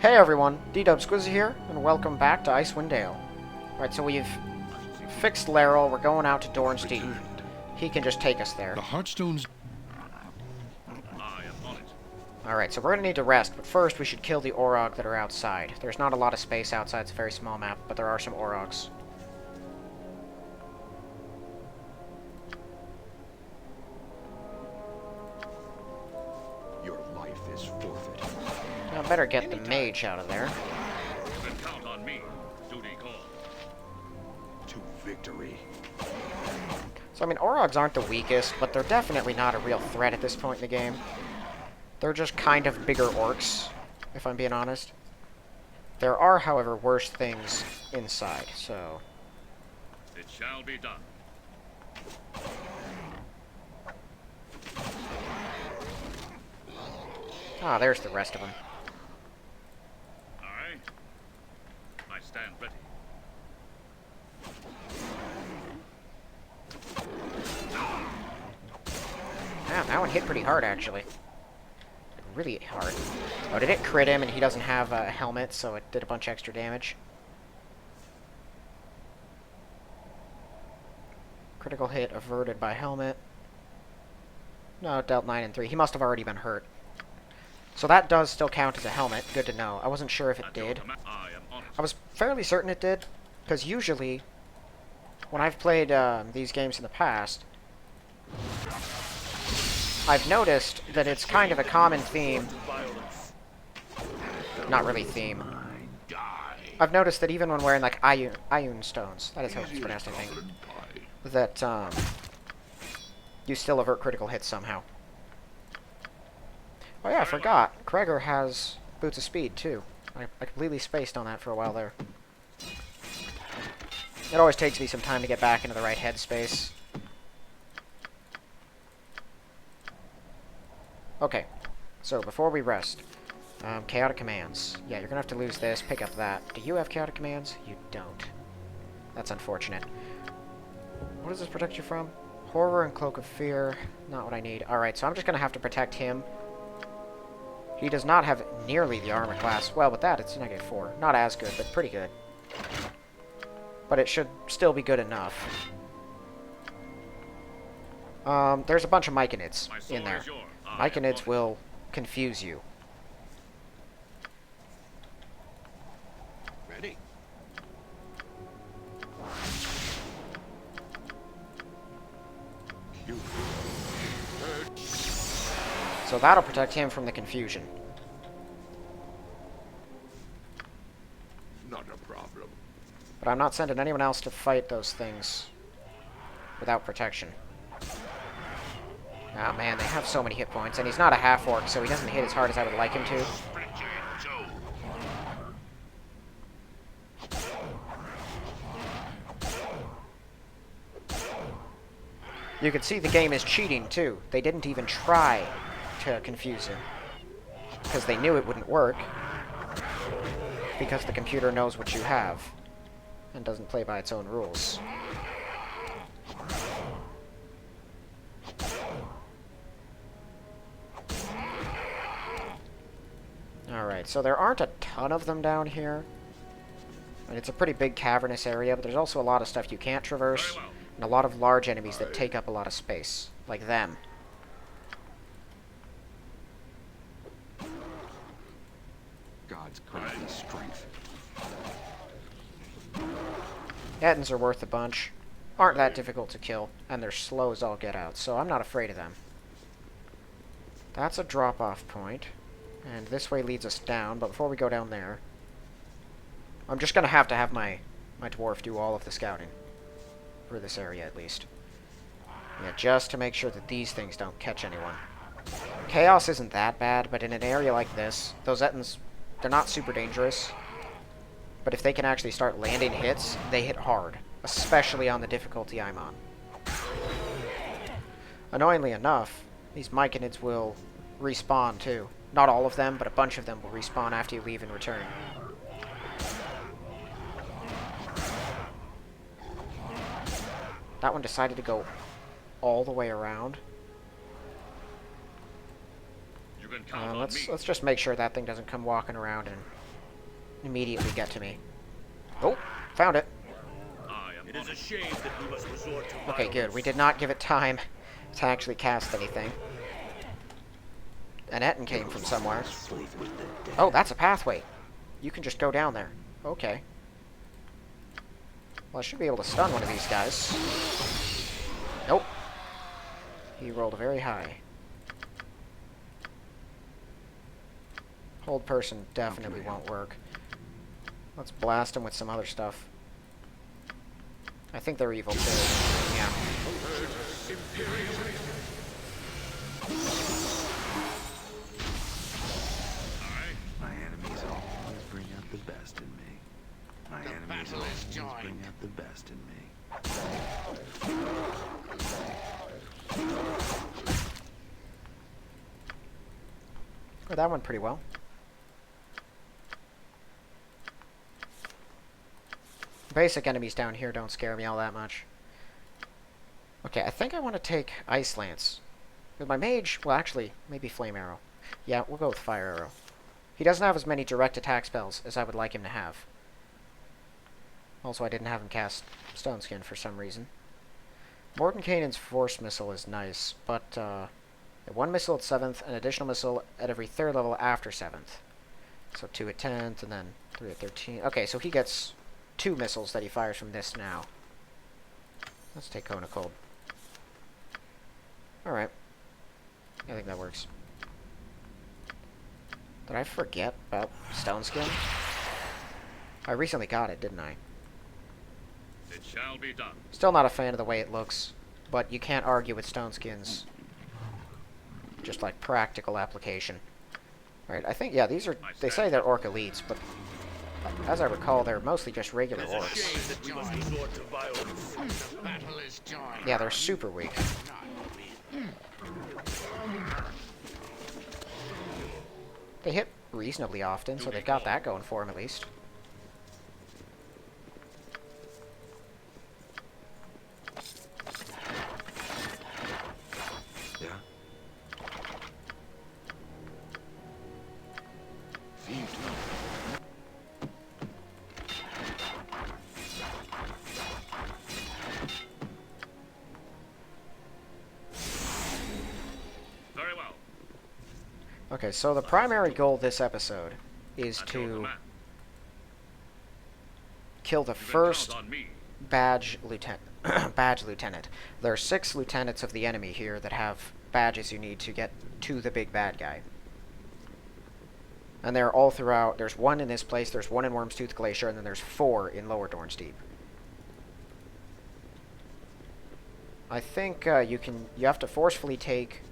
Hey everyone, D-Dub Squizzy here, and welcome back to Icewind Dale. Alright, so we've fixed Laryl, we're going out to Dorn's Deep. He can just take us there. The Heartstone's... Alright, so we're gonna need to rest, but first we should kill the Orog that are outside. There's not a lot of space outside, it's a very small map, but there are some Orogs. Your life is forfeit. I better get the mage out of there. You can count on me. Duty call. To victory. So I mean, Orogs aren't the weakest, but they're definitely not a real threat at this point in the game. They're just kind of bigger orcs, if I'm being honest. There are, however, worse things inside, so... It shall be done. Ah, there's the rest of them. I stand ready. Ah, that one hit pretty hard, actually. Really hard. Oh, did it crit him and he doesn't have a helmet, so it did a bunch of extra damage? Critical hit averted by helmet. No, it dealt 9 and 3. He must have already been hurt. So that does still count as a helmet. Good to know. I wasn't sure if it did. I was fairly certain it did, because usually, when I've played these games in the past, I've noticed that it's kind of a common theme. Not really theme. I've noticed that even when wearing like Ion stones, that is how it's pronounced, I think, that you still avert critical hits somehow. Oh yeah, I forgot. Kreger has Boots of Speed too. I completely spaced on that for a while there. It always takes me some time to get back into the right headspace. Okay, so before we rest, chaotic commands. Yeah, you're gonna have to lose this, pick up that. Do you have chaotic commands? You don't. That's unfortunate. What does this protect you from? Horror and Cloak of Fear. Not what I need. Alright, so I'm just gonna have to protect him. He does not have nearly the armor class. Well, with that, it's -4. Not as good, but pretty good. But it should still be good enough. There's a bunch of Myconids in there. Myconids will confuse you. Ready? You heard. So that'll protect him from the confusion. Not a problem. But I'm not sending anyone else to fight those things without protection. Oh man, they have so many hit points, and he's not a half-orc, so he doesn't hit as hard as I would like him to. You can see the game is cheating, too. They didn't even try to confuse him, because they knew it wouldn't work, because the computer knows what you have, and doesn't play by its own rules. Alright, so there aren't a ton of them down here. And it's a pretty big cavernous area, but there's also a lot of stuff you can't traverse, and a lot of large enemies that take up a lot of space, like them. God's grant strength. Ettins are worth a bunch. Aren't that difficult to kill, and they're slow as all get out, so I'm not afraid of them. That's a drop-off point. And this way leads us down, but before we go down there, I'm just going to have my dwarf do all of the scouting. For this area, at least. Yeah, just to make sure that these things don't catch anyone. Chaos isn't that bad, but in an area like this, those Ettins, they're not super dangerous. But if they can actually start landing hits, they hit hard. Especially on the difficulty I'm on. Annoyingly enough, these Myconids will respawn too. Not all of them, but a bunch of them will respawn after you leave and return. That one decided to go all the way around. You can count on me. Let's just make sure that thing doesn't come walking around and immediately get to me. Oh, found it. I am It on is a it. shame that we must resort to Okay, good. violence. We did not give it time to actually cast anything. An Etten came from somewhere. Sleep with the dead. Oh, that's a pathway. You can just go down there. Okay. Well, I should be able to stun one of these guys. Nope. He rolled very high. Hold person definitely won't work. Let's blast him with some other stuff. I think they're evil too. Yeah. My enemies always bring out the best in me. My enemies always bring out the best in me. Oh, that went pretty well. Basic enemies down here don't scare me all that much. Okay, I think I want to take Ice Lance. With my mage, well actually, maybe Flame Arrow. Yeah, we'll go with Fire Arrow. He doesn't have as many direct attack spells as I would like him to have. Also, I didn't have him cast Stone Skin for some reason. Mordenkainen's Force Missile is nice, but one missile at 7th, an additional missile at every 3rd level after 7th. So 2 at 10th, and then 3 at 13. Okay, so he gets 2 missiles that he fires from this now. Let's take Cone of Cold. Alright. I think that works. Did I forget about Stone Skin? I recently got it, didn't I? It shall be done. Still not a fan of the way it looks, but you can't argue with Stone Skin's just like practical application. Alright, I think, yeah, these are, they say they're orc elites, but as I recall, they're mostly just regular It is a orcs. shame that we must resort to violence. The battle is joined. Yeah, they're super weak. They hit reasonably often, so they've got that going for them at least. Yeah? Seems to. Very well. Okay, so the primary goal this episode is At your to command. kill the You can first count on me. badge lieutenant. Badge lieutenant. There are 6 lieutenants of the enemy here that have badges you need to get to the big bad guy. And they're all throughout. There's 1 in this place, there's 1 in Wormstooth Glacier, and then there's 4 in Lower Dorn's Deep. I think you have to forcefully take...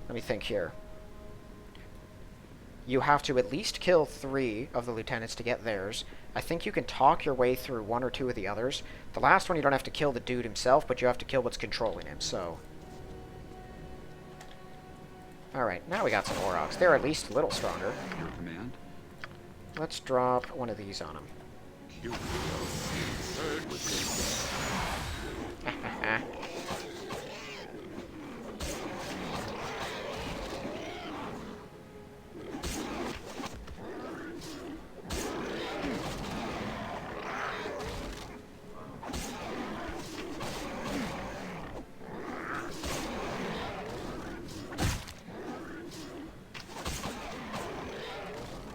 Let me think here. You have to at least kill 3 of the lieutenants to get theirs. I think you can talk your way through 1 or 2 of the others. The last one you don't have to kill the dude himself, but you have to kill what's controlling him, so... Alright, now we got some Aurochs. They're at least a little stronger. Your command? Let's drop one of these on him. Here we go.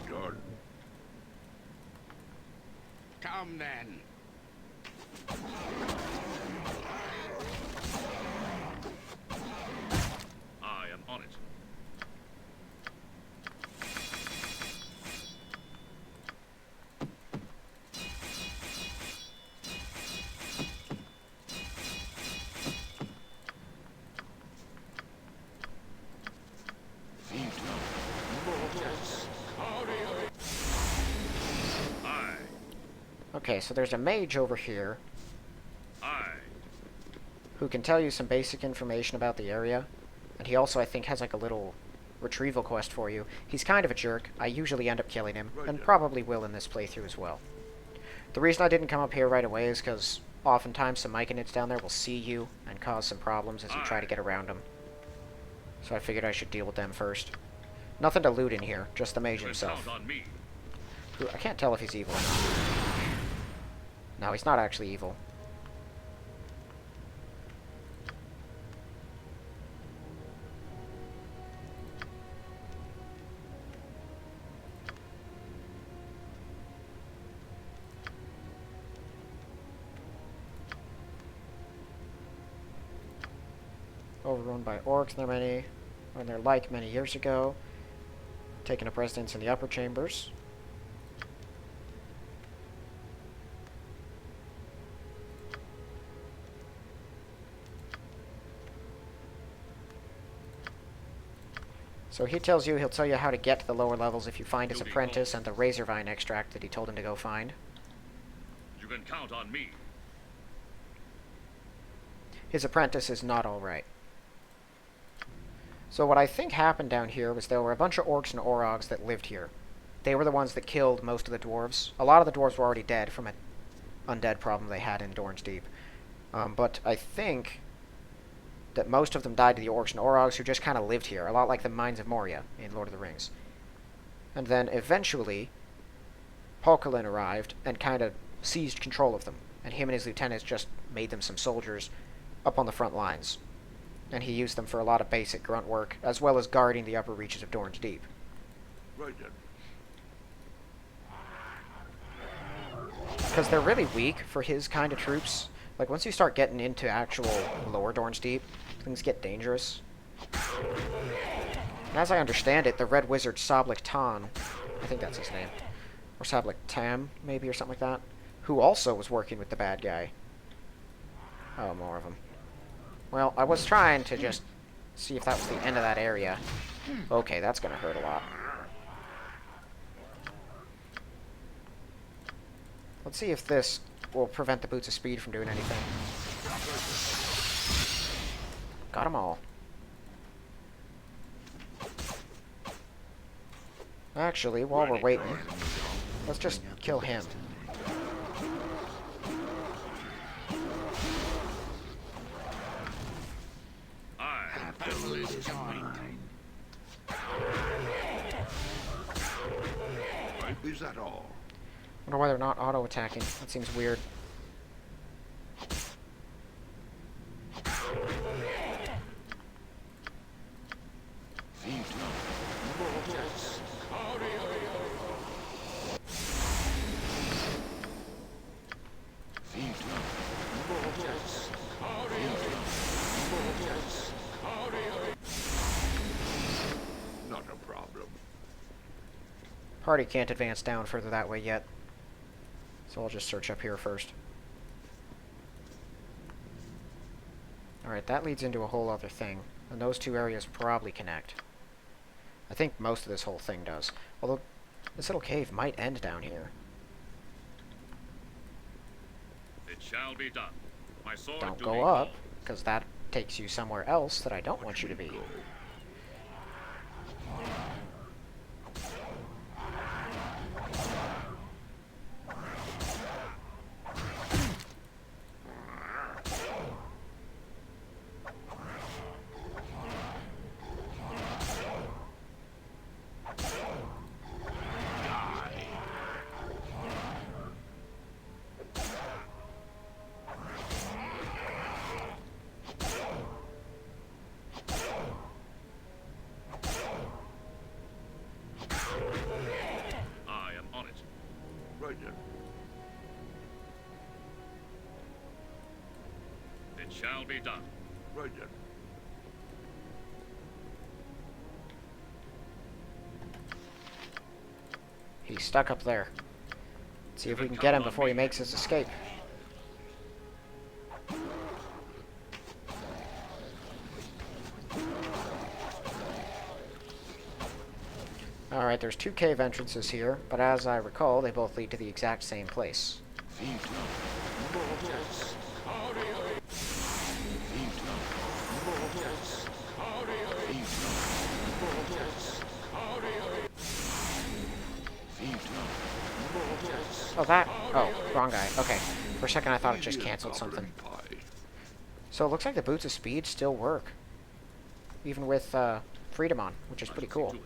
Dorn. Come then. I am on it. Seems to. I. Okay, so there's a mage over here I. who can tell you some basic information about the area. And he also, I think, has like a little retrieval quest for you. He's kind of a jerk. I usually end up killing him, and probably will in this playthrough as well. The reason I didn't come up here right away is because oftentimes some myconids down there will see you and cause some problems as you try to get around them. So I figured I should deal with them first. Nothing to loot in here, just the mage You can himself. count on me. who I can't tell if he's evil or not. No, he's not actually evil. Overrun by orcs, when they're like many years ago, taking up residence in the upper chambers. So he'll tell you how to get to the lower levels if you find his apprentice and the Razorvine extract that he told him to go find. You can count on me. His apprentice is not alright. So what I think happened down here was there were a bunch of orcs and orogs that lived here. They were the ones that killed most of the dwarves. A lot of the dwarves were already dead from an undead problem they had in Dorn's Deep. But I think that most of them died to the orcs and orogs who just kind of lived here, a lot like the Mines of Moria in Lord of the Rings. And then eventually, Palkalin arrived and kind of seized control of them, and him and his lieutenants just made them some soldiers up on the front lines. And he used them for a lot of basic grunt work, as well as guarding the upper reaches of Dorn's Deep. Right then. Because they're really weak for his kind of troops. Like, once you start getting into actual lower Dorn's Deep, things get dangerous. And as I understand it, the Red Wizard Sablik Tan, I think that's his name, or Sablik Tam, maybe, or something like that, who also was working with the bad guy. Oh, more of them. Well, I was trying to just see if that was the end of that area. Okay, that's gonna hurt a lot. Let's see if this will prevent the Boots of Speed from doing anything. Got them all. Actually, while we're waiting, let's just kill him. Battle is joined. Right, is that all? Wonder why they're not auto-attacking. That seems weird. Not a problem. Party can't advance down further that way yet. So I'll just search up here first. Alright, that leads into a whole other thing. And those two areas probably connect. I think most of this whole thing does. Although, this little cave might end down here. It shall be done. My sword Don't duly go up, called. because that takes you somewhere else that I don't want you to be. I am on it. Right then. It shall be done. Right then. He's stuck up there. Let's see if we can get him before he makes his escape. Alright, there's two cave entrances here, but as I recall, they both lead to the exact same place. Oh, that... Oh, wrong guy. Okay. For a second I thought it just canceled something. So it looks like the Boots of Speed still work. Even with Freedom on, which is pretty cool.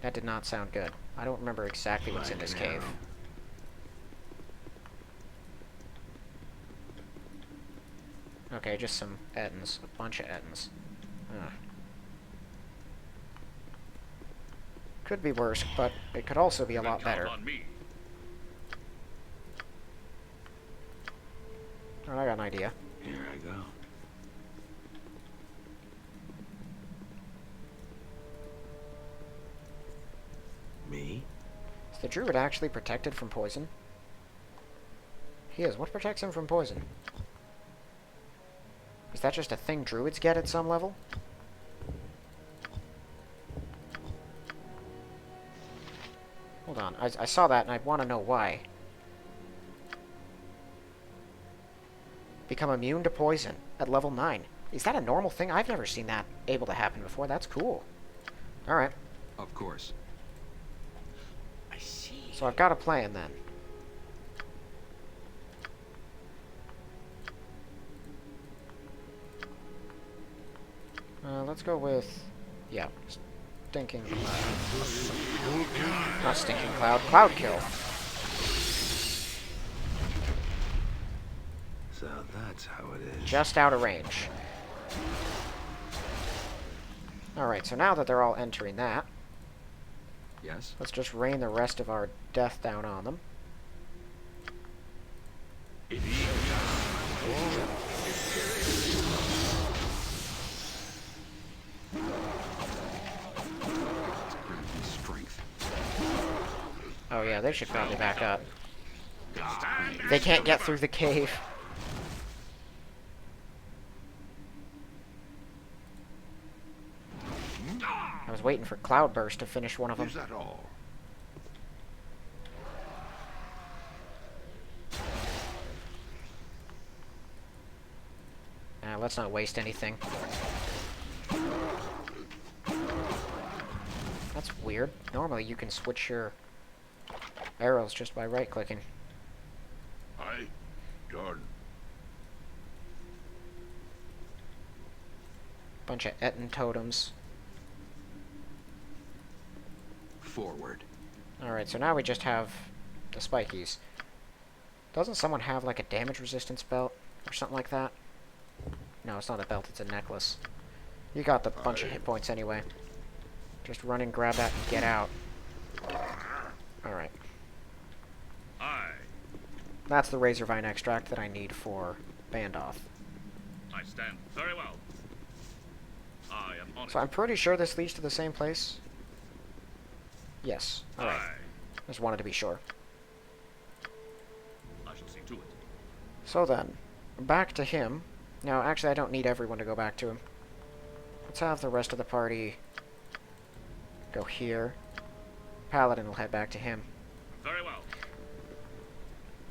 That did not sound good. I don't remember exactly what's in this cave. Okay, just some Ettins. A bunch of Ettins. Could be worse, but it could also be a lot better. On me. Oh, I got an idea. Here I go. Me? Is the druid actually protected from poison? He is. What protects him from poison? Is that just a thing druids get at some level? Hold on. I saw that and I want to know why. Become immune to poison at level 9. Is that a normal thing? I've never seen that able to happen before. That's cool. Alright. Of course. I see. So I've got a plan then. Let's go with... yeah. Stinking Cloud. Not Stinking Cloud. Cloud Kill. So that's how it is. Just out of range. Alright, so now that they're all entering that, Yes? let's just rain the rest of our death down on them. Strength. Oh yeah, they should probably back up. They can't get through the cave. I was waiting for Cloudburst to finish one of them. Is that all? Let's not waste anything. That's weird. Normally you can switch your arrows just by right-clicking. Aye, Dorn. Bunch of Ettin totems. Forward. Alright, so now we just have the spikies. Doesn't someone have like a damage resistance belt or something like that? No, it's not a belt, it's a necklace. You got the bunch of hit points anyway. Just run and grab that and get out. Alright. Aye. That's the Razorvine extract that I need for Bandoth. I stand very well. I am on So I'm pretty sure this leads to the same place. Yes. Alright. Aye. Just wanted to be sure. I shall see to it. So then, back to him. Now, actually, I don't need everyone to go back to him. Let's have the rest of the party go here. Paladin will head back to him. Very well.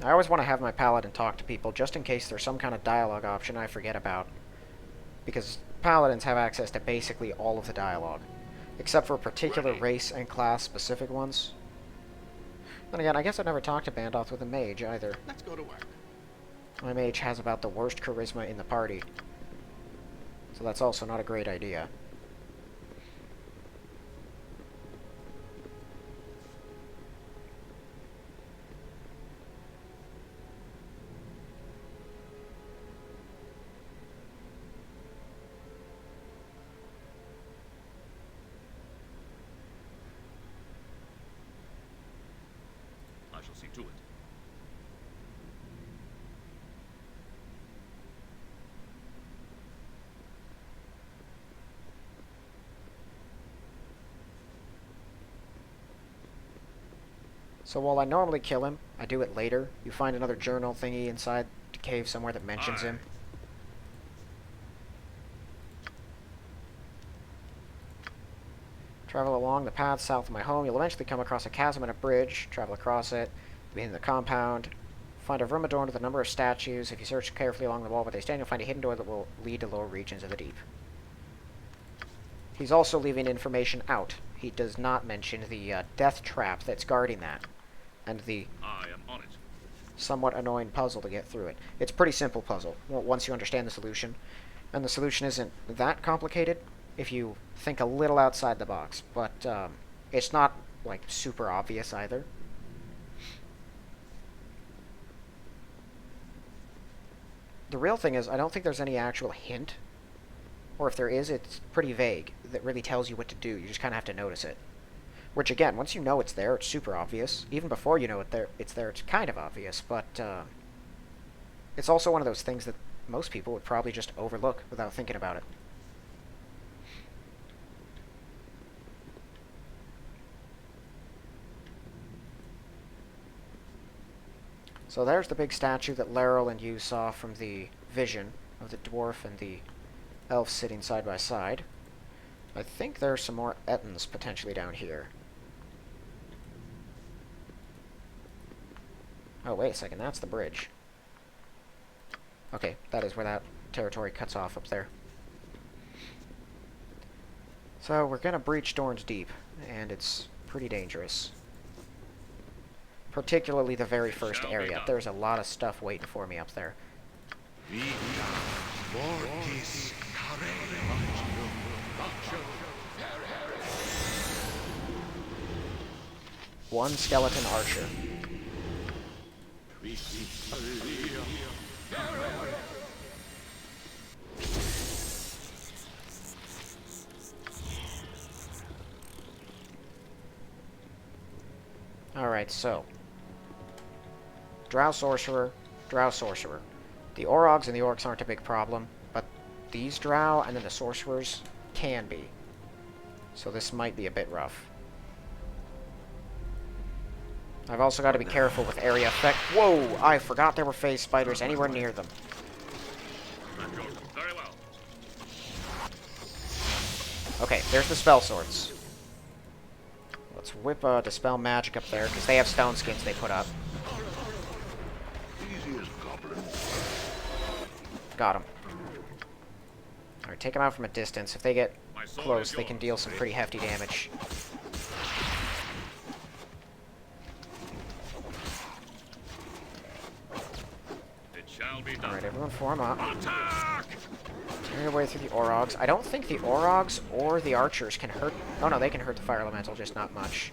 I always want to have my Paladin talk to people, just in case there's some kind of dialogue option I forget about. Because Paladins have access to basically all of the dialogue, except for particular race and class specific ones. Then again, I guess I've never talked to Bandoth with a mage either. Let's go to work. My mage has about the worst charisma in the party, so that's also not a great idea. I shall see to it. So while I normally kill him, I do it later. You find another journal thingy inside the cave somewhere that mentions him. Travel along the path south of my home. You'll eventually come across a chasm and a bridge. Travel across it. Begin the compound. Find a room adorned with a number of statues. If you search carefully along the wall where they stand, you'll find a hidden door that will lead to lower regions of the deep. He's also leaving information out. He does not mention the death trap that's guarding that, and the I am on it. somewhat annoying puzzle to get through it. It's a pretty simple puzzle, once you understand the solution. And the solution isn't that complicated if you think a little outside the box, but It's not, like, super obvious either. The real thing is, I don't think there's any actual hint. Or if there is, it's pretty vague. That really tells you what to do. You just kind of have to notice it. Which, again, once you know it's there, it's super obvious. Even before you know it's there, it's kind of obvious. But, it's also one of those things that most people would probably just overlook without thinking about it. So there's the big statue that Laryl and you saw from the vision of the dwarf and the elf sitting side by side. I think there are some more Ettins potentially down here. Oh, wait a second, that's the bridge. Okay, that is where that territory cuts off up there. So, we're gonna breach Dorn's Deep, and it's pretty dangerous. Particularly the very first area. There's a lot of stuff waiting for me up there. One skeleton archer. Alright, so. Drow Sorcerer, Drow Sorcerer. The Orogs and the Orcs aren't a big problem, but these Drow and then the Sorcerers can be. So this might be a bit rough. I've also got to be careful with area effect. Whoa! I forgot there were phase spiders anywhere near them. Very well. Okay, there's the spell swords. Let's whip Dispel Magic up there, because they have stone skins they put up. Got him. Alright, take them out from a distance. If they get close, they can deal some pretty hefty damage. Alright, everyone form up. Tearing away through the Orogs. I don't think the Orogs or the archers can hurt... Oh no, they can hurt the Fire Elemental, just not much.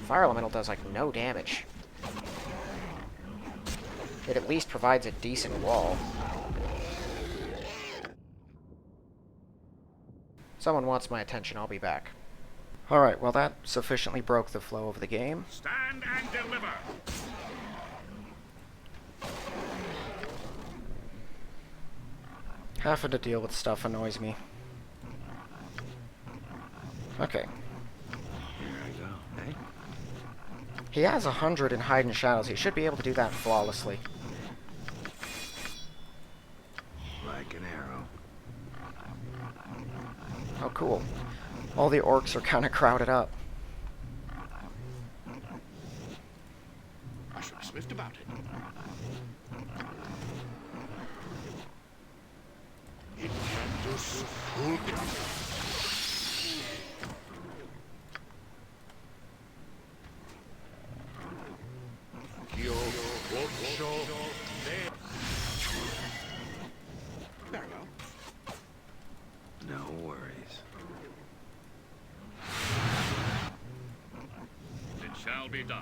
Fire Elemental does, like, no damage. It at least provides a decent wall. Someone wants my attention, I'll be back. Alright, well that sufficiently broke the flow of the game. Stand and deliver. Having to deal with stuff annoys me. Okay. Here I go. Hey? He has 100 in Hide and Shadows. He should be able to do that flawlessly. Like an arrow. Oh, cool. All the orcs are kind of crowded up. I should be swift about it. Inventus Very well. No worries. It shall be done.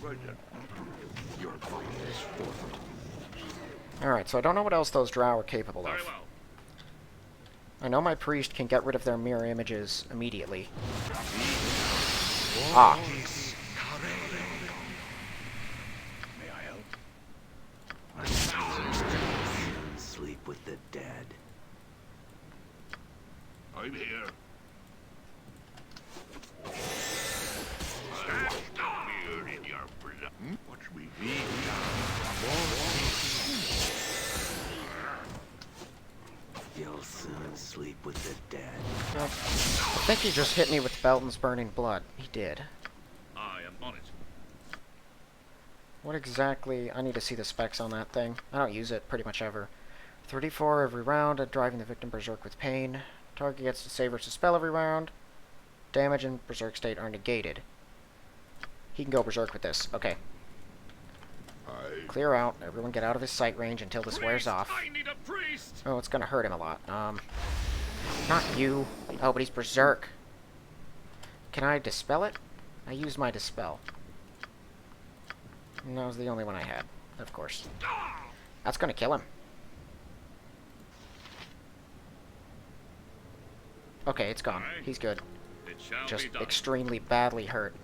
Right then. Your body is formed. Alright, so I don't know what else those drow are capable Very of. well. I know my priest can get rid of their mirror images immediately. Ah. May I help? Sleep with the dead. I'm here. Beard in your blood. Watch me. You'll soon sleep with the dead. I think he just hit me with Belton's Burning Blood. He did. I am on it. What exactly... I need to see the specs on that thing. I don't use it pretty much ever. 34 every round at driving the victim berserk with pain. Target gets to save or spell every round. Damage and berserk state are negated. He can go berserk with this. Okay. Clear out. Everyone get out of his sight range until this wears off. I need a priest. Oh, it's gonna hurt him a lot. Not you. Oh, but he's berserk. Can I dispel it? I used my dispel. And that was the only one I had, of course. That's gonna kill him. Okay, it's gone. He's good. It shall Just be done. extremely badly hurt.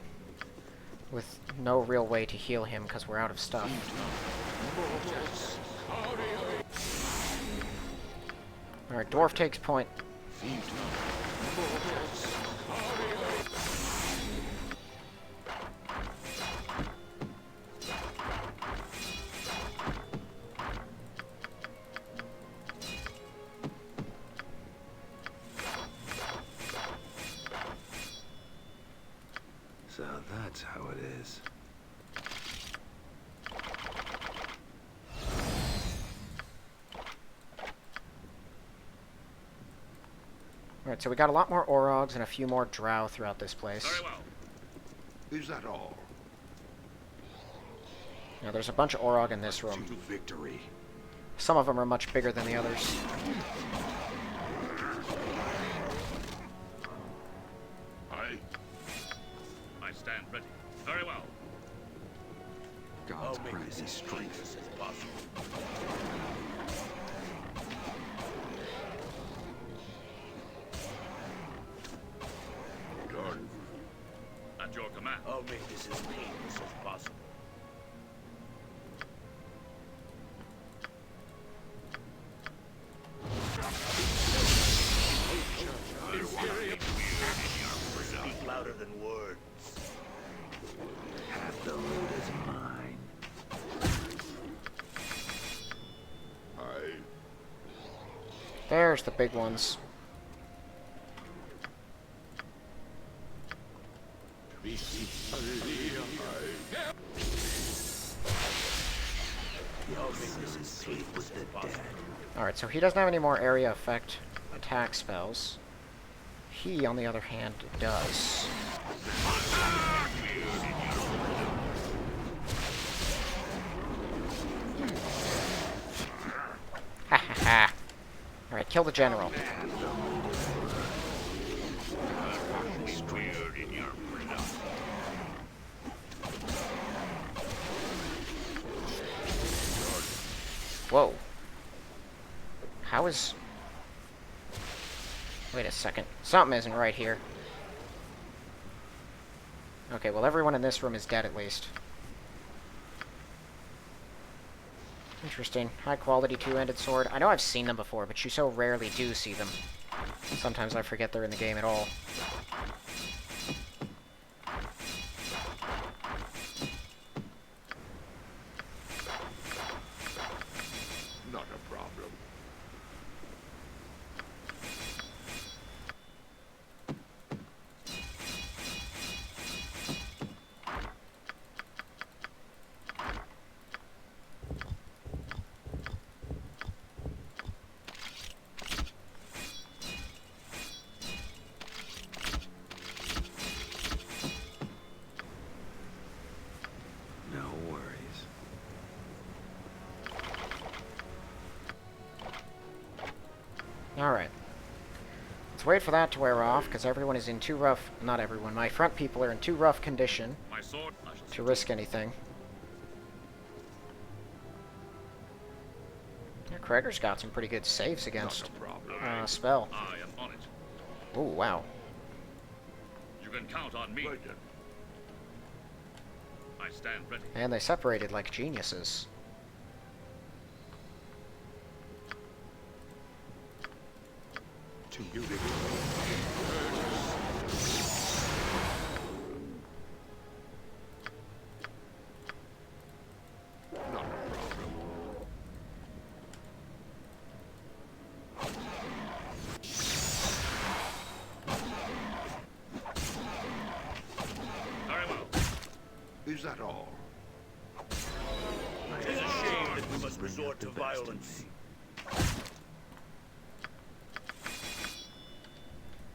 With no real way to heal him because we're out of stuff. Alright, dwarf takes point. So that's how it is. Alright, so we got a lot more Orogs and a few more Drow throughout this place. Very well. Is that all? Now, there's a bunch of Orog in this room. To victory. Some of them are much bigger than the others. I stand ready. Very well. God's price is strength. As possible. Done. At your command. I'll make this as painless as possible. Speak louder than words. Half the loot is mine. There's the big ones. I'll make this as painless as possible. Alright, so he doesn't have any more area effect attack spells. He, on the other hand, does. Ha ha ha. Alright, kill the general. Weird in your production. Whoa. How is... Wait a second. Something isn't right here. Okay, well everyone in this room is dead at least. Interesting. High quality two-handed sword. I know I've seen them before, but you so rarely do see them. Sometimes I forget they're in the game at all. Not a problem. No worries. Alright. Let's wait for that to wear off, because everyone is in too rough... Not everyone. My front people are in too rough condition My sword. I shall to risk anything. Yeah, Kreger's got some pretty good saves against Not a problem. spell. I am on it. Oh, wow. You can count on me. Right then. I stand ready. And they separated like geniuses. To you victory. Not a problem. Very well. Is that all? It is a shame that we must resort to violence.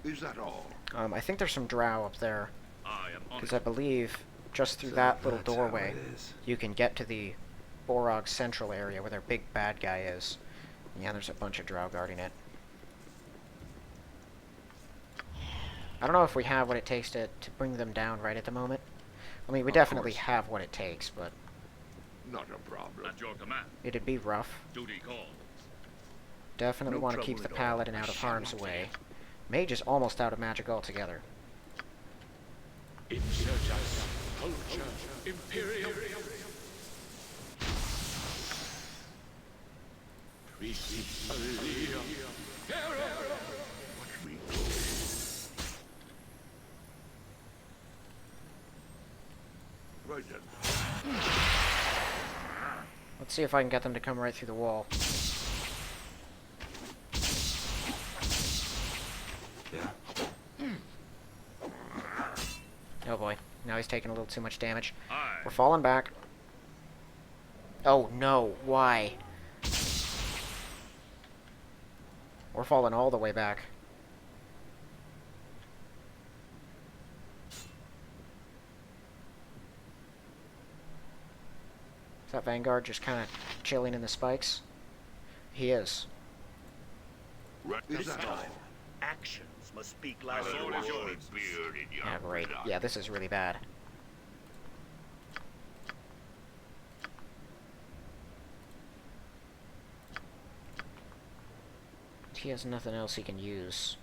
Is that all? I think there's some drow up there, I am on because it. I believe just through So that little that's how doorway, it is. you can get to the Borog central area where their big bad guy is. Yeah, there's a bunch of drow guarding it. I don't know if we have what it takes to bring them down right at the moment. I mean, we Of definitely course. have what it takes, but Not a problem. At your command. it'd be rough. Duty calls. Definitely No want to keep trouble the at all. paladin out of harm's way. Mage is almost out of magic altogether. Insurgents, culture, imperial. Watch me go. Right then. Let's see if I can get them to come right through the wall. Yeah. Oh boy, now he's taking a little too much damage. Aye. We're falling back. Oh no, why? We're falling all the way back. Is that Vanguard just kind of chilling in the spikes? He is. Right. Is This that all? time, actions must speak louder than Sword is yours. words. Beard in your Yeah, great. blood. Yeah, this is really bad. He has nothing else he can use.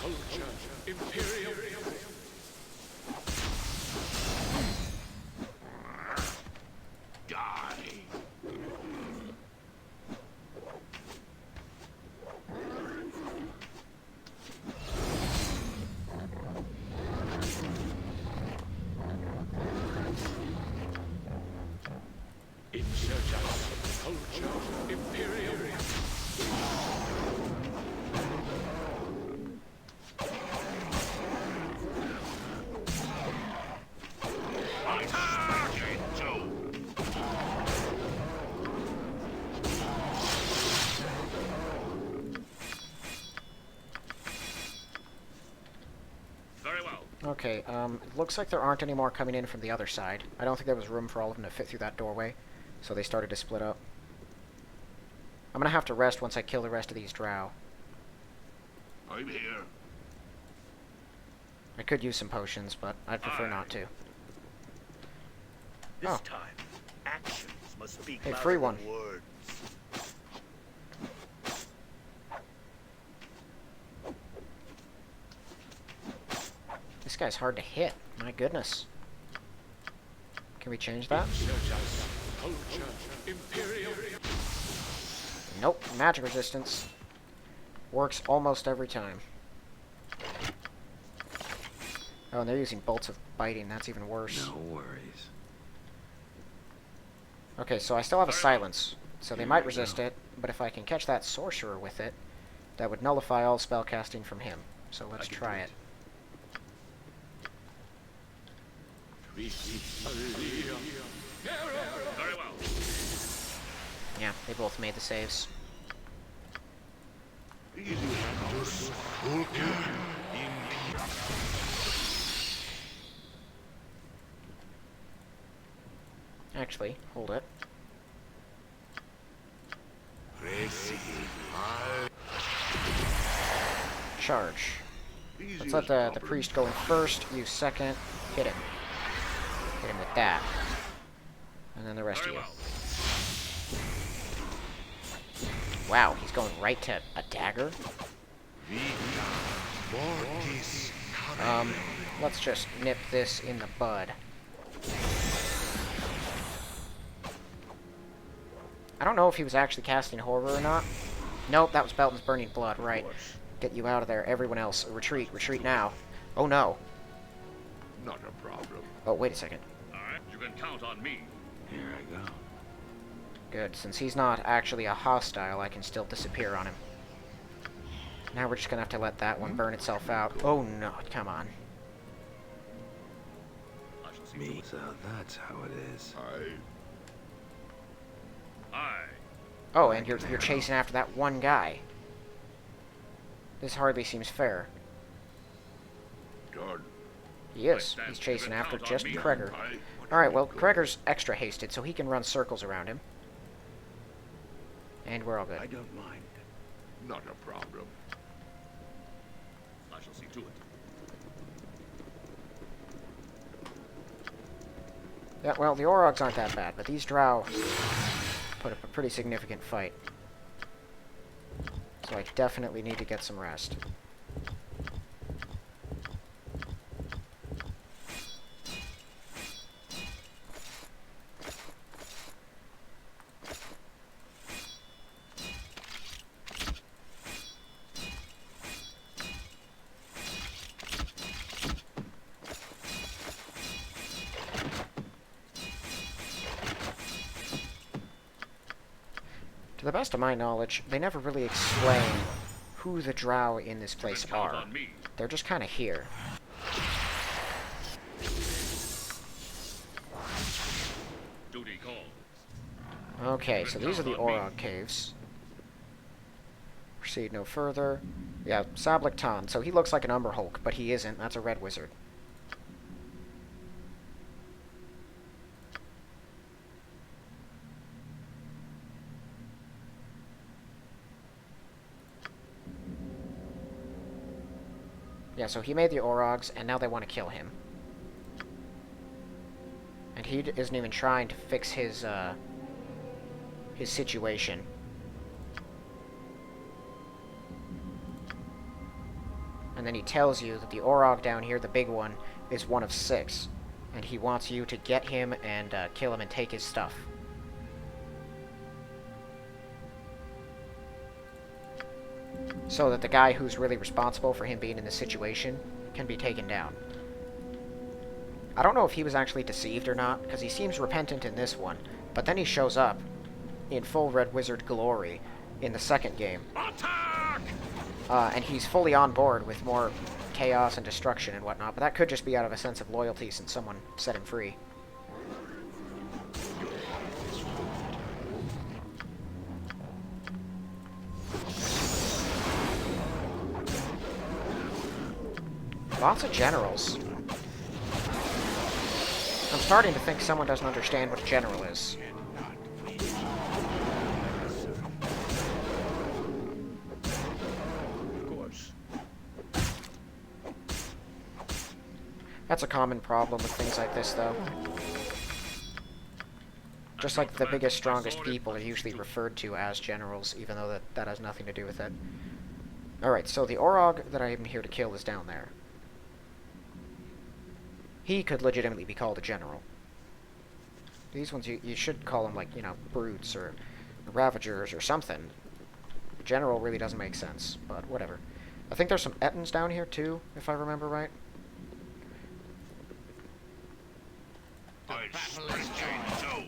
Culture, imperial. Die. Insurgents, culture, imperial. Very well. Okay, it looks like there aren't any more coming in from the other side. I don't think there was room for all of them to fit through that doorway, so they started to split up. I'm gonna have to rest once I kill the rest of these drow. I'm here. I could use some potions, but I'd prefer not to. This Oh. time, actions must speak Hey, louder free than one. words. This guy's hard to hit. My goodness. Can we change that? Insurgents, culture, imperial. Nope. Magic resistance. Works almost every time. Oh, and they're using bolts of biting. That's even worse. No worries. Okay, so I still have a silence, so they Here might we resist go. it, but if I can catch that sorcerer with it, that would nullify all spellcasting from him. So let's can try do it. Very well. Yeah, they both made the saves. Easy. Actually, hold it. Charge. Easy Let's as let the goblin. priest go in first, you second, hit him. Hit him with that. And then the rest Very of you. well. Wow, he's going right to a dagger? Let's just nip this in the bud. I don't know if he was actually casting horror or not. Nope, that was Belton's burning blood, right. Get you out of there. Everyone else, retreat. Retreat now. Oh no. Not a problem. Oh, wait a second. All right. You can count on me. Here I go. Good. Since he's not actually a hostile, I can still disappear on him. Now we're just gonna have to let that one burn itself out. Oh no, come on. I shall see Me. So that's how it is. Aye. Oh, and you're chasing after that one guy. This hardly seems fair. Dorn. He is. He's chasing after just Kreger. Alright, well, Kreger's extra hasted, so he can run circles around him. And we're all I good. don't mind. Not a problem. I shall see to it. Yeah, well, the Orogs aren't that bad, but these Drow put up a pretty significant fight. So I definitely need to get some rest. To the best of my knowledge, they never really explain who the Drow in this place Count are. on me. They're just kind of here. Duty calls. Okay, so these are the Orog caves. Proceed no further. Yeah, Sablik Tan. So he looks like an Umber Hulk, but he isn't. That's a red wizard. Yeah, so he made the Orogs, and now they want to kill him. And he isn't even trying to fix his situation. And then he tells you that the Orog down here, the big one, is one of 6. And he wants you to get him and kill him and take his stuff. So that the guy who's really responsible for him being in this situation can be taken down. I don't know if he was actually deceived or not, because he seems repentant in this one, but then he shows up in full Red Wizard glory in the second game. Attack! And he's fully on board with more chaos and destruction and whatnot, but that could just be out of a sense of loyalty since someone set him free. Lots of generals. I'm starting to think someone doesn't understand what a general is. Of course. That's a common problem with things like this, though. Just like the biggest, strongest people are usually referred to as generals, even though that has nothing to do with it. Alright, so the Orog that I am here to kill is down there. He could legitimately be called a general. These ones, you should call them, like, you know, brutes or ravagers or something. General really doesn't make sense, but whatever. I think there's some Ettins down here, too, if I remember right. I split you too.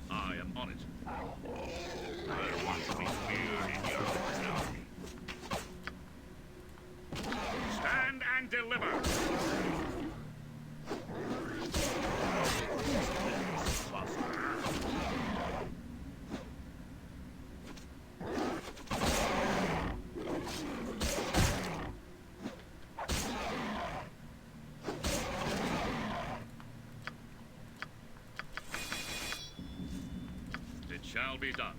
I am on it. There wants to be feared in your town. Stand and deliver. It shall be done.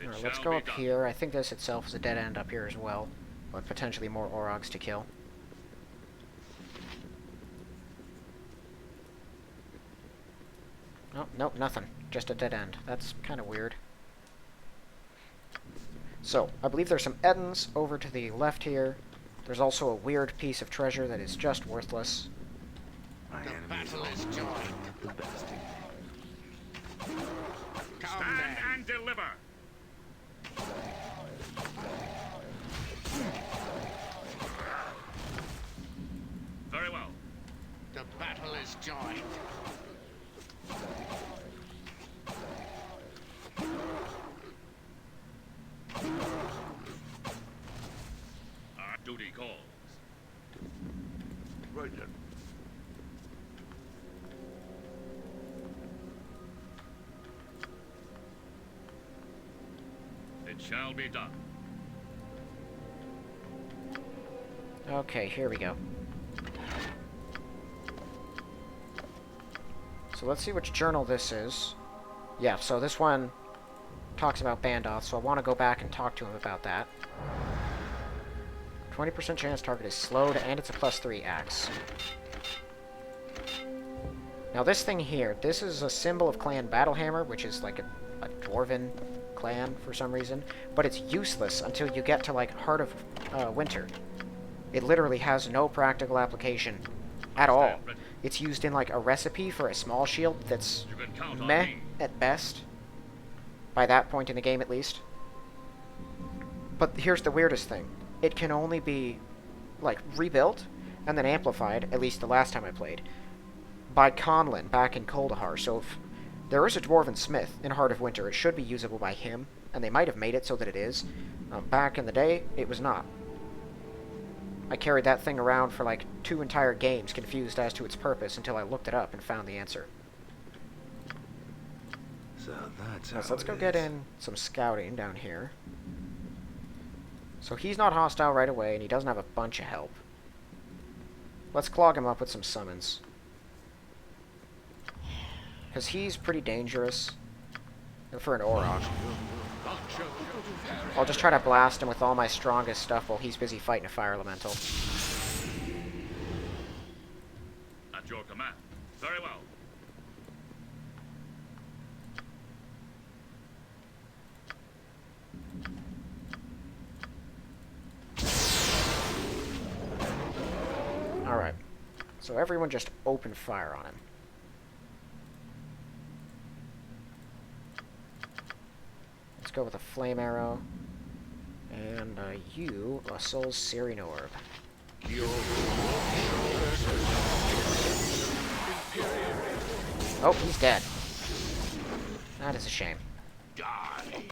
Alright, let's go up here. I think this itself is a dead end up here as well, but potentially more Orogs to kill. Oh, nope, nothing. Just a dead end. That's kind of weird. So, I believe there's some Ettins over to the left here. There's also a weird piece of treasure that is just worthless. My The enemies battle is always joined. bring out the best in me. Come Stand then. and deliver. Very well. The battle is joined. brilliant. It shall be done. Okay, here we go. So let's see which journal this is. Yeah, so this one talks about Bandoth, so I want to go back and talk to him about that. 20% chance target is slowed, and it's a +3 axe. Now this thing here, this is a symbol of Clan Battlehammer, which is like a dwarven clan for some reason, but it's useless until you get to like Heart of Winter. It literally has no practical application at all. It's used in like a recipe for a small shield that's You can count on meh me. at best, by that point in the game at least. But here's the weirdest thing. It can only be, like, rebuilt and then amplified, at least the last time I played, by Conlin back in Kuldahar. So if there is a Dwarven Smith in Heart of Winter, it should be usable by him, and they might have made it so that it is. Back in the day, it was not. I carried that thing around for like 2 entire games, confused as to its purpose, until I looked it up and found the answer. So that's So how let's it go get is. in some scouting down here. So he's not hostile right away, and he doesn't have a bunch of help. Let's clog him up with some summons. Because he's pretty dangerous for an Orog. I'll just try to blast him with all my strongest stuff while he's busy fighting a fire elemental. At your command. Very well. Alright. So everyone just open fire on him. Let's go with a flame arrow. And you, a soul's Syrian orb. Oh, he's dead. That is a shame. Aye.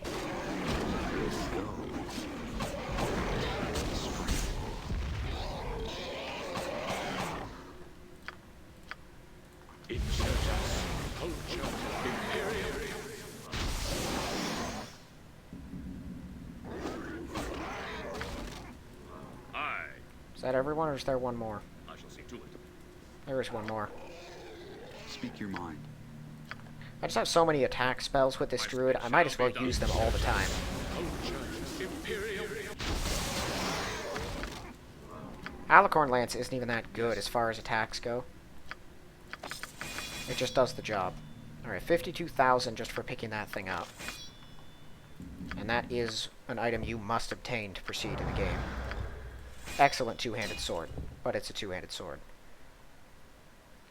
Is that everyone, or is there one more? I shall see to it. There is one more. Speak your mind. I just have so many attack spells with this druid, I might as well use them all the time. Alicorn Lance isn't even that good as far as attacks go. It just does the job. Alright, 52,000 just for picking that thing up. And that is an item you must obtain to proceed in the game. Excellent two-handed sword, but it's a two-handed sword.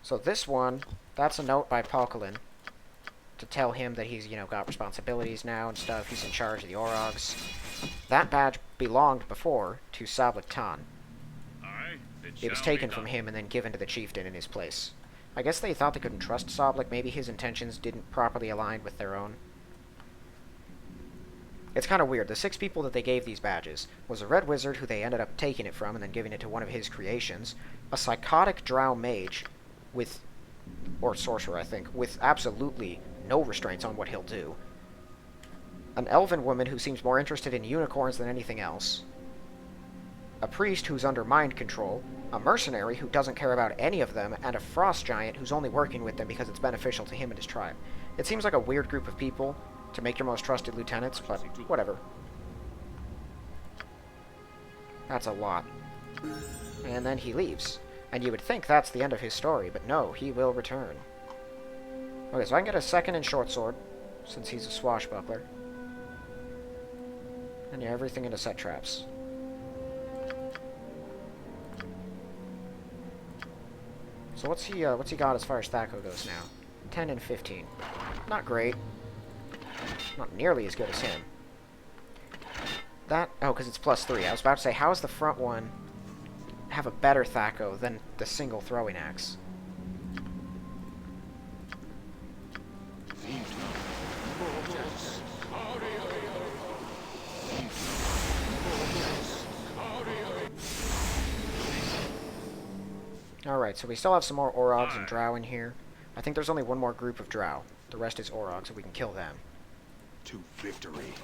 So this one, that's a note by Palkalin to tell him that he's, you know, got responsibilities now and stuff. He's in charge of the Orogs. That badge belonged before to Sablik Tan. Aye. It was shall taken be from done. him and then given to the chieftain in his place. I guess they thought they couldn't trust Sablik. Maybe his intentions didn't properly align with their own. It's kind of weird. The 6 people that they gave these badges was a red wizard who they ended up taking it from and then giving it to one of his creations, a psychotic drow mage with, or sorcerer I think, with absolutely no restraints on what he'll do, an elven woman who seems more interested in unicorns than anything else, a priest who's under mind control, a mercenary who doesn't care about any of them, and a frost giant who's only working with them because it's beneficial to him and his tribe. It seems like a weird group of people to make your most trusted lieutenants, but whatever. That's a lot. And then he leaves. And you would think that's the end of his story, but no, he will return. Okay, so I can get a second and short sword, since he's a swashbuckler. And yeah, everything into set traps. So what's he got as far as Thaco goes now? 10 and 15. Not great. Not nearly as good as him. That, oh, because it's +3. I was about to say, how does the front one have a better Thaco than the single throwing axe? Alright, so we still have some more Orogs and Drow in here. I think there's only one more group of Drow. The rest is Orogs, so we can kill them. To victory.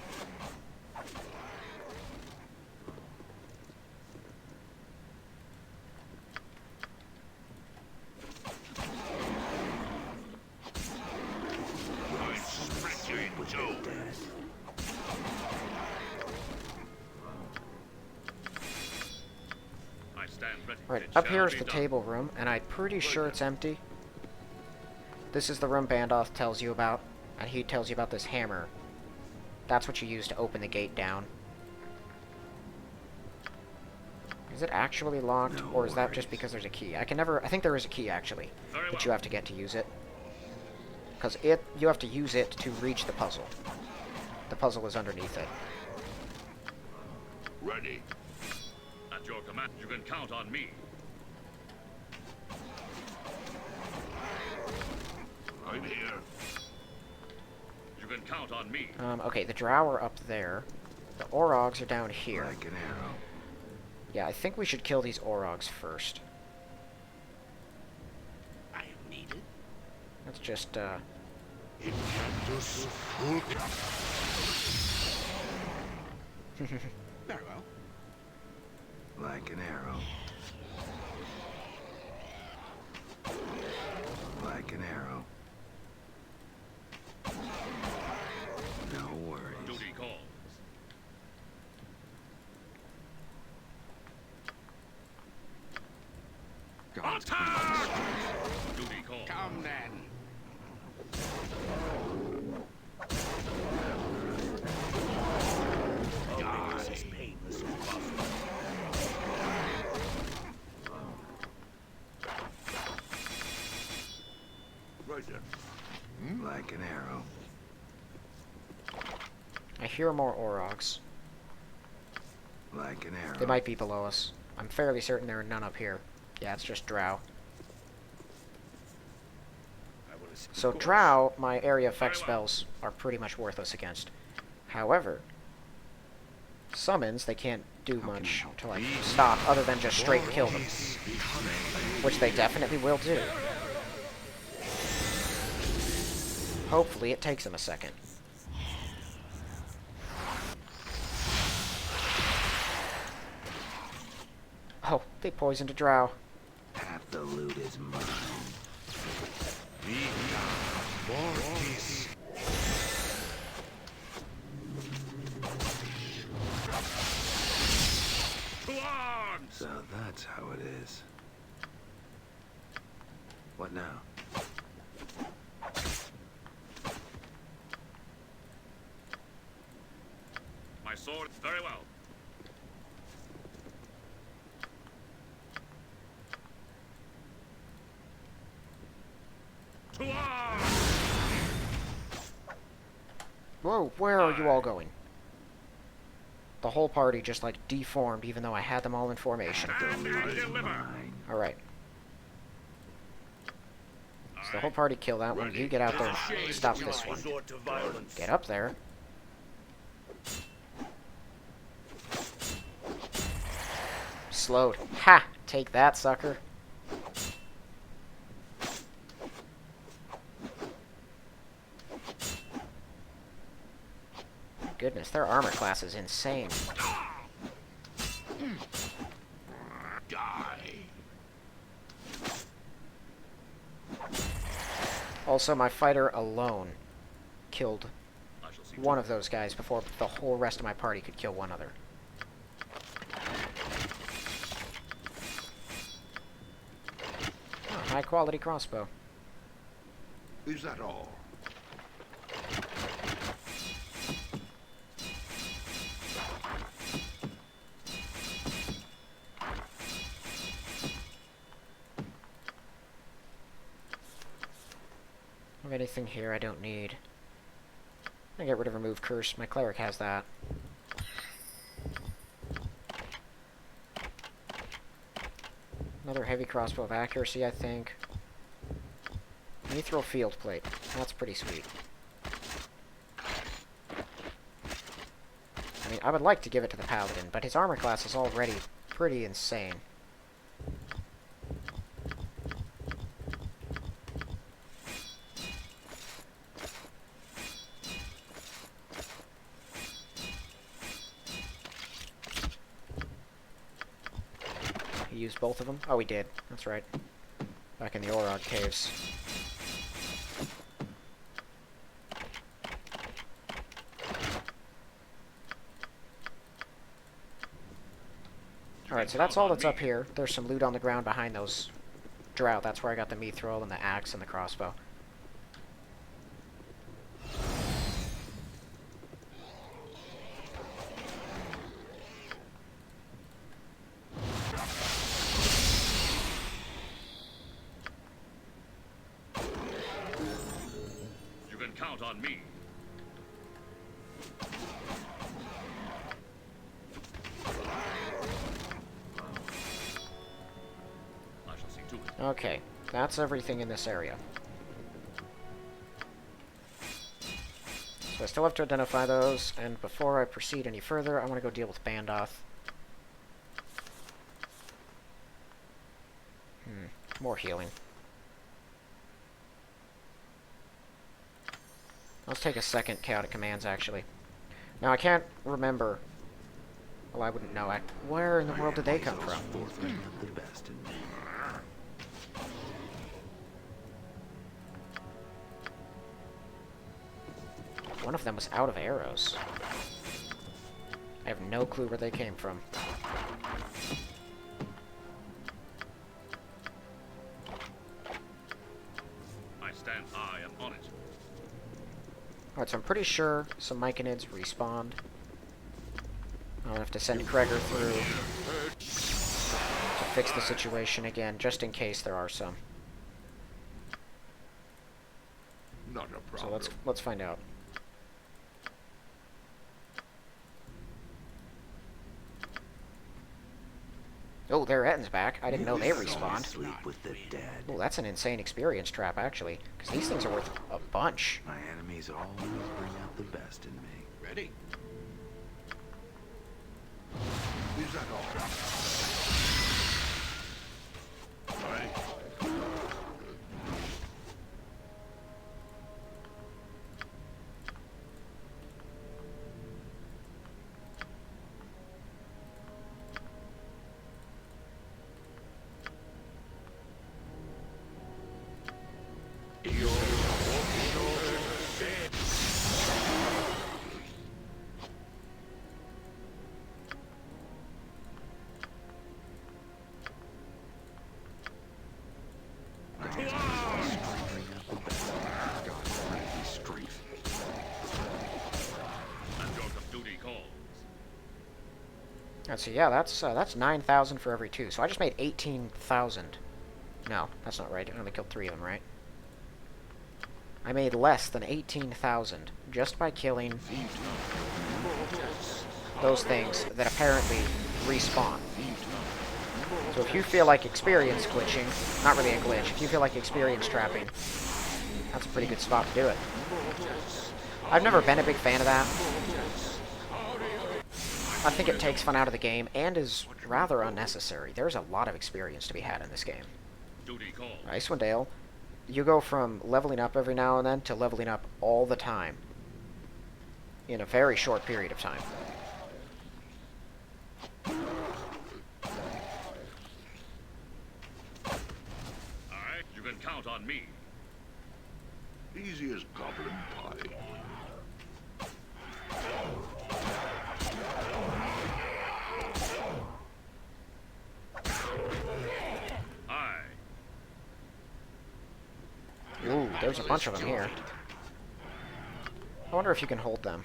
I suspect you enjoy. I stand ready. Right, It up shall here is be the done. table room, and I'm pretty sure it's empty. This is the room Bandoth tells you about, and he tells you about this hammer. That's what you use to open the gate down. Is it actually locked, No or is that just worries. because there's a key? I think there is a key, actually, Very that well. you have to get to use it. Because you have to use it to reach the puzzle. The puzzle is underneath it. Ready. At your command, you can count on me. I'm here. You can count on me. Okay, the Drow are up there. The Orogs are down here. Like an arrow. Yeah, I think we should kill these Orogs first. I am needed. Let's just, Incantus fulcrum. Very well. Like an arrow. Like an arrow. No worries. Duty calls. God's Attack! Duty calls. Come then. I'll make this as painless as possible. Right then. like an arrow. I hear more Orogs. Like an arrow. They might be below us. I'm fairly certain there are none up here. Yeah, it's just Drow. So Drow, my area effect Very well. spells are pretty much worthless against. However, summons, they can't do much to, like, stop other than just straight kill them. Which they definitely will do. Hopefully it takes them a second. Oh, they poisoned a Drow. Half the loot is mine. Mortis. To arms! So that's how it is. What now? My sword, very well. To arms! Whoa, where are you all going? The whole party just, like, deformed, even though I had them all in formation. And I deliver! Mine. Alright. So the whole party kill that one. You get out there and stop this one. Resort to violence. Get up there. Slowed. Ha! Take that, sucker. Goodness, their armor class is insane. Die. Also, my fighter alone killed I shall see one of those guys before the whole rest of my party could kill one other. Oh, high quality crossbow. Is that all? Have anything here I don't need? I get rid of remove curse. My cleric has that. Another heavy crossbow of accuracy, I think. Mithril field plate. That's pretty sweet. I mean, I would like to give it to the paladin, but his armor class is already pretty insane. used both of them? Oh, we did. That's right. Back in the Orod caves. Alright, so that's all that's up here. There's some loot on the ground behind those drow. That's where I got the mithril and the axe and the crossbow. You can count on me. I shall see to it. Okay, that's everything in this area. So I still have to identify those, and before I proceed any further, I want to go deal with Bandoth. More healing. Let's take a second count of commands, actually. Now, I can't remember... Well, I wouldn't know. Where in the world did they come from? Bring out the best in me. One of them was out of arrows. I have no clue where they came from. I stand high and on it. Alright, so I'm pretty sure some Myconids respawned. I'll have to send Kreger through to fix the situation again, just in case there are some. Not a So problem. let's find out. Oh, there Ettin's back. I didn't know they respawned. Sleep with the dead. Oh, that's an insane experience trap, actually. Because these things are worth a bunch. My enemies always bring out the best in me. Ready? Is that all? Alright, so yeah, that's 9,000 for every two. So I just made 18,000. No, that's not right. I only killed 3 of them, right? I made less than 18,000 just by killing those things that apparently respawn. So if you feel like experience glitching, not really a glitch, if you feel like experience trapping, that's a pretty good spot to do it. I've never been a big fan of that. I think it takes fun out of the game and is rather unnecessary. There's a lot of experience to be had in this game. Duty call. Icewind Dale, you go from leveling up every now and then to leveling up all the time in a very short period of time. Alright, you can count on me. Easy as goblin pie. Aye. Ooh, there's a bunch of them here. I wonder if you can hold them.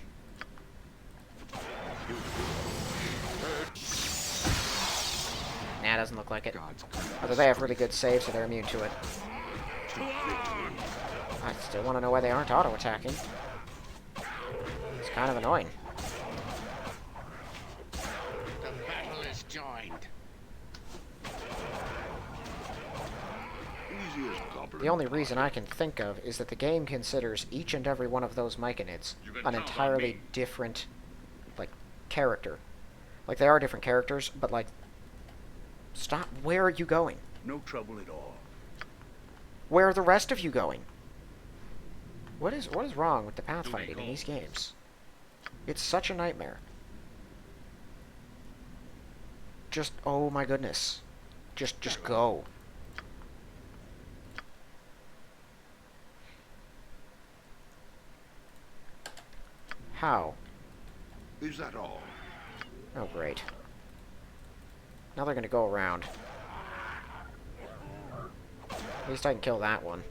Nah, doesn't look like it. Although they have really good saves, so they're immune to it. I still want to know why they aren't auto-attacking. It's kind of annoying. The battle is joined. Easy as goblin The only reason I can think of is that the game considers each and every one of those Myconids an entirely different, like, character. Like, they are different characters, but, like, stop. Where are you going? No trouble at all. Where are the rest of you going? What is wrong with the pathfinding in these games? It's such a nightmare. Just, oh my goodness. Just go. How? Is that all? Oh, great. Now they're gonna go around. At least I can kill that one.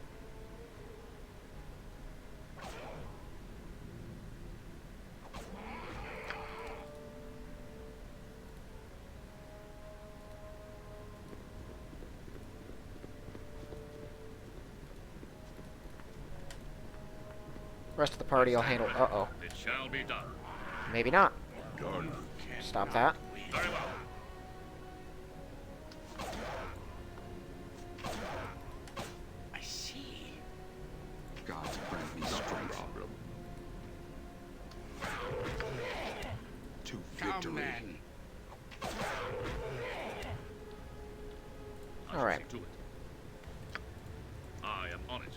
Rest of the party I'll handle. Uh-oh. It shall be done. Maybe not. Dorn. Stop that. Very well. I see. Gods grant me strength. Problem. To Come victory. then. I shall Alright. see to it. I am on it.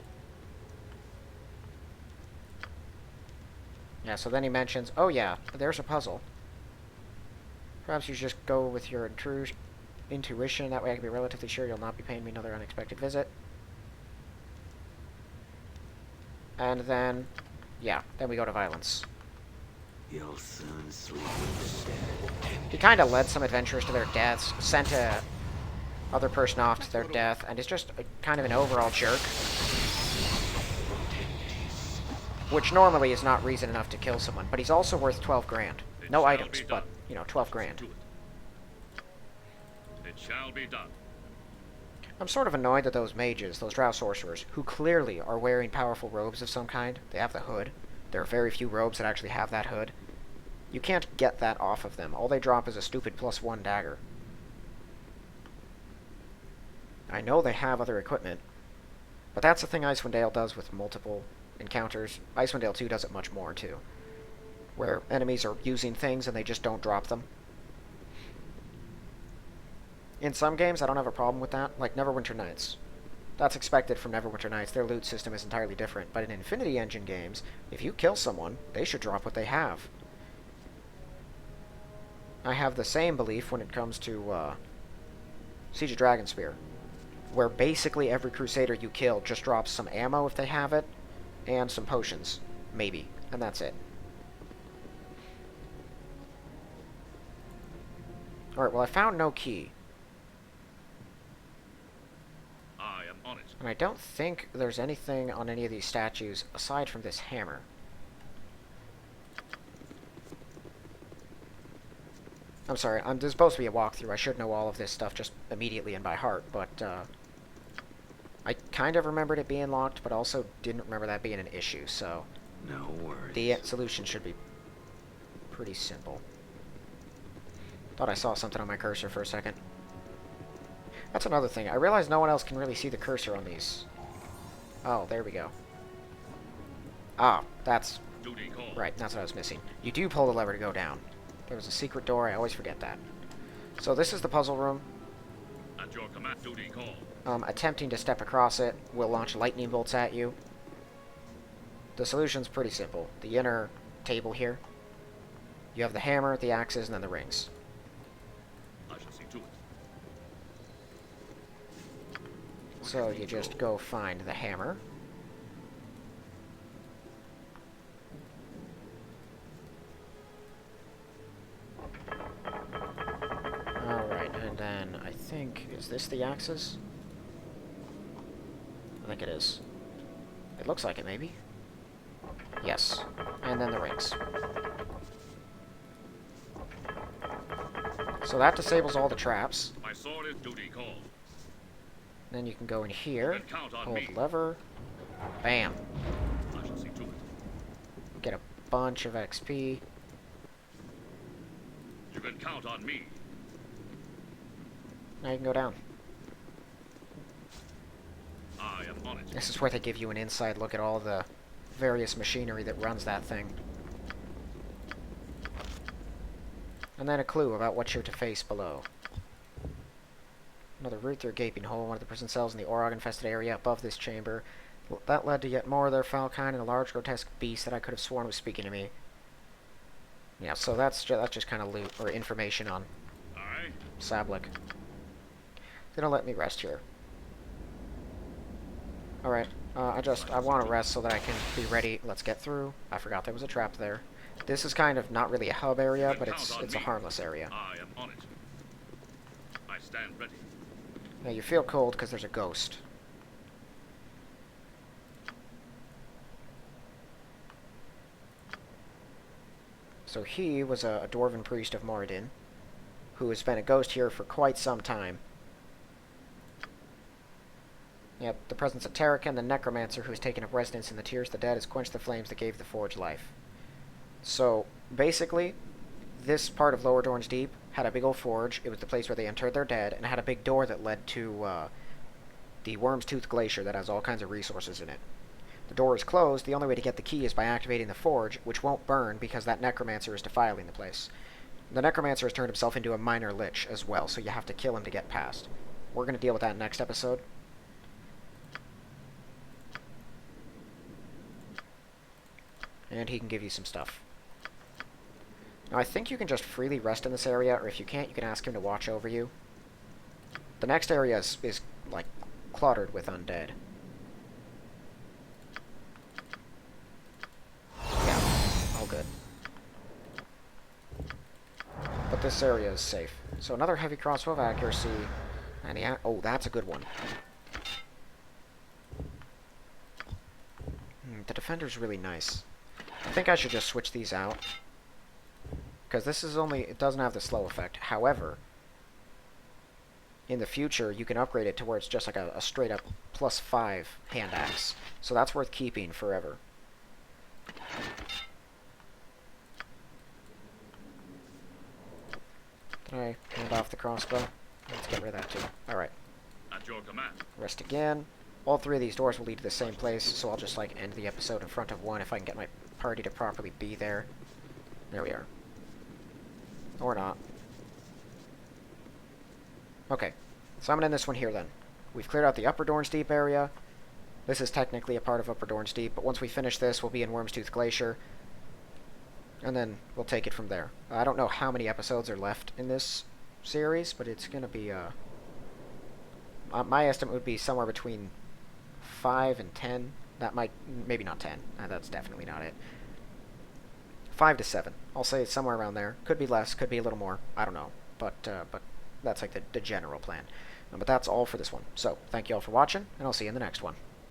Yeah, so then he mentions, oh yeah, there's a puzzle. Perhaps you should just go with your intuition, that way I can be relatively sure you'll not be paying me another unexpected visit. And then, yeah, then we go to violence. You'll soon sleep with the dead. He kind of led some adventurers to their deaths, sent a other person off to their death, and is just kind of an overall jerk. Which normally is not reason enough to kill someone, but he's also worth 12 grand. No items, but, you know, 12 grand. To it. It shall be done. I'm sort of annoyed that those mages, those drow sorcerers, who clearly are wearing powerful robes of some kind, they have the hood. There are very few robes that actually have that hood. You can't get that off of them. All they drop is a stupid +1 dagger. I know they have other equipment, but that's the thing Icewind Dale does with multiple encounters. Icewind Dale 2 does it much more, too. Where enemies are using things and they just don't drop them. In some games, I don't have a problem with that, like Neverwinter Nights. That's expected from Neverwinter Nights. Their loot system is entirely different. But in Infinity Engine games, if you kill someone, they should drop what they have. I have the same belief when it comes to Siege of Dragonspear, where basically every Crusader you kill just drops some ammo if they have it, and some potions, maybe, and that's it. Alright, well I found no key. I am on it. And I don't think there's anything on any of these statues aside from this hammer. I'm sorry, there's supposed to be a walkthrough. I should know all of this stuff just immediately and by heart, but I kind of remembered it being locked, but also didn't remember that being an issue, so No worries. the solution should be pretty simple. Thought I saw something on my cursor for a second. That's another thing. I realize no one else can really see the cursor on these. Oh, there we go. Ah, that's Duty call. right. That's what I was missing. You do pull the lever to go down. There was a secret door. I always forget that. So this is the puzzle room. At your command. Duty call. Attempting to step across it will launch lightning bolts at you. The solution's pretty simple. The inner table here. You have the hammer, the axes, and then the rings. I shall see to it. So you just go find the hammer. Alright, and then I think, is this the axes? I think it is. It looks like it, maybe. Yes. And then the rings. So that disables all the traps. My sword is duty call. Then you can go in here, You can count on hold me. the lever, bam. I shall see to it. Get a bunch of XP. You can count on me. Now you can go down. I am on it. This is where they give you an inside look at all the various machinery that runs that thing. And then a clue about what you're to face below. Another route through a gaping hole in one of the prison cells in the Orog-infested area above this chamber. That led to yet more of their foul kind and a large grotesque beast that I could have sworn was speaking to me. Yeah, so that's just kind of loot, or information on Aye. Sablik. gonna let me rest here. Alright, I want to rest so that I can be ready. Let's get through. I forgot there was a trap there. This is kind of not really a hub area, but it's a harmless area. I am on it. I stand ready. Now you feel cold because there's a ghost. So he was a dwarven priest of Moradin, who has been a ghost here for quite some time. Yep, the presence of Terrican, the necromancer who has taken up residence in the Tears of the Dead, has quenched the flames that gave the Forge life. So, basically, this part of Lower Dorn's Deep had a big old forge. It was the place where they interred their dead, and it had a big door that led to the Worm's Tooth Glacier that has all kinds of resources in it. The door is closed. The only way to get the key is by activating the forge, which won't burn because that necromancer is defiling the place. The necromancer has turned himself into a minor lich as well, so you have to kill him to get past. We're going to deal with that next episode. And he can give you some stuff. Now, I think you can just freely rest in this area, or if you can't, you can ask him to watch over you. The next area is like, cluttered with undead. Yeah, all good. But this area is safe. So another heavy crossbow of accuracy, and oh, that's a good one. The defender's really nice. I think I should just switch these out, because this is it doesn't have the slow effect. However, in the future, you can upgrade it to where it's just like a straight up +5 hand axe. So that's worth keeping forever. Did I hand off the crossbow? Let's get rid of that too. Alright. At your command. Rest again. All three of these doors will lead to the same place, so I'll just like end the episode in front of one if I can get my party to properly be there. There we are. Or not. Okay, so I'm gonna end this one here then. We've cleared out the Upper Dorn's Deep area. This is technically a part of Upper Dorn's Deep, but once we finish this, we'll be in Worm's Tooth Glacier. And then we'll take it from there. I don't know how many episodes are left in this series, but it's gonna be, my estimate would be somewhere between 5 and 10. That might, maybe not 10. That's definitely not it. 5 to 7. I'll say it's somewhere around there. Could be less, could be a little more. I don't know. But that's like the general plan. But that's all for this one. So, thank you all for watching, and I'll see you in the next one.